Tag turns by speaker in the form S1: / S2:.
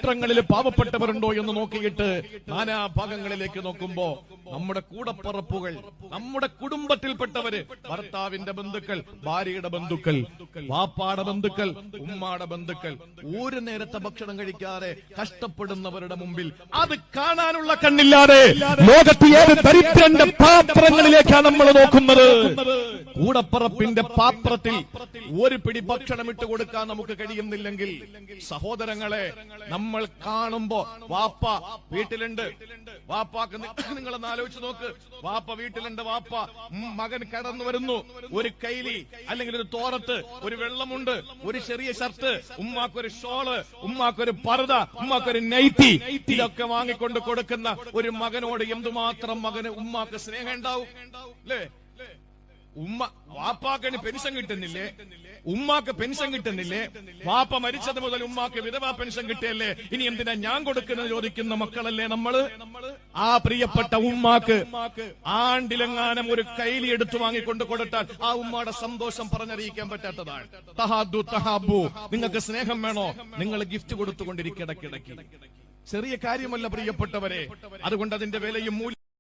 S1: രാഷ്ട്രങ്ങളിൽ പാവപ്പെട്ടവരുണ്ടോ എന്ന് നോക്കിയിട്ട് നാനാഭാഗങ്ങളിലേക്ക് നോക്കുമ്പോ നമ്മുടെ കൂടപ്പറപ്പുകൾ, നമ്മുടെ കുടുംബത്തിൽപ്പെട്ടവര്, ഭർത്താവിന്റെ ബന്ധുക്കൾ, ഭാര്യയുടെ ബന്ധുക്കൾ, വാപ്പാടെ ബന്ധുക്കൾ, ഉമ്മാടെ ബന്ധുക്കൾ, ഒരു നേരത്തെ ഭക്ഷണം കഴിക്കാതെ കഷ്ടപ്പെടുന്നവരുടെ മുമ്പിൽ അത് കാണാനുള്ള കണ്ണില്ലാതെ ലോകത്ത് ഏത് ദരിദ്രന്റെ പാത്രങ്ങളിലേക്കാണ് നമ്മൾ നോക്കുന്നത്. കൂടപ്പറപ്പിന്റെ പാത്രത്തിൽ ഒരു പിടി ഭക്ഷണം ഇട്ട് കൊടുക്കാൻ നമുക്ക് കഴിയുന്നില്ലെങ്കിൽ സഹോദരങ്ങളെ, നമ്മൾ കാണുമ്പോ വാപ്പ വീട്ടിലുണ്ട്, വാപ്പാക്ക് നിങ്ങളൊന്ന് ആലോചിച്ച് നോക്ക്, വാപ്പ വീട്ടിലുണ്ട്, വാപ്പ മകൻ കടന്നു വരുന്നു, ഒരു കൈലി അല്ലെങ്കിൽ ഒരു തോറത്ത്, ഒരു വെള്ളമുണ്ട്, ഒരു ചെറിയ ഷർട്ട്, ഉമ്മാക്കൊരു ഷോള്, ഉമ്മാക്കൊരു പർദ, ഉമ്മാക്കൊരു നൈറ്റി, ഇതൊക്കെ വാങ്ങിക്കൊണ്ട് കൊടുക്കുന്ന ഒരു മകനോട് എന്തുമാത്രം മകന് ഉമ്മാക്ക് സ്നേഹം ഉണ്ടാവും അല്ലേ? വാപ്പാക്ക് പെൻഷൻ കിട്ടുന്നില്ലേ? ഉമ്മാക്ക് പെൻഷൻ കിട്ടുന്നില്ലേ? വാപ്പ മരിച്ചത് മുതൽ ഉമ്മാക്ക് വിധവാ പെൻഷൻ കിട്ടിയല്ലേ? ഇനി എന്തിനാ ഞാൻ കൊടുക്കുന്നത് ചോദിക്കുന്ന മക്കളല്ലേ നമ്മള്? ആ പ്രിയപ്പെട്ട ഉമ്മാക്ക് ആണ്ടിലെങ്ങാനും ഒരു കൈലി എടുത്തു വാങ്ങിക്കൊണ്ട് കൊടുത്താൽ ആ ഉമ്മയുടെ സന്തോഷം പറഞ്ഞറിയിക്കാൻ പറ്റാത്തതാണ്. തഹാദു തഹാബു, നിങ്ങൾക്ക് സ്നേഹം വേണോ? നിങ്ങൾ ഗിഫ്റ്റ് കൊടുത്തുകൊണ്ടിരിക്കിടക്കിടക്ക്. ചെറിയ കാര്യമല്ല പ്രിയപ്പെട്ടവരെ. അതുകൊണ്ട് അതിന്റെ വിലയും മൂല്യം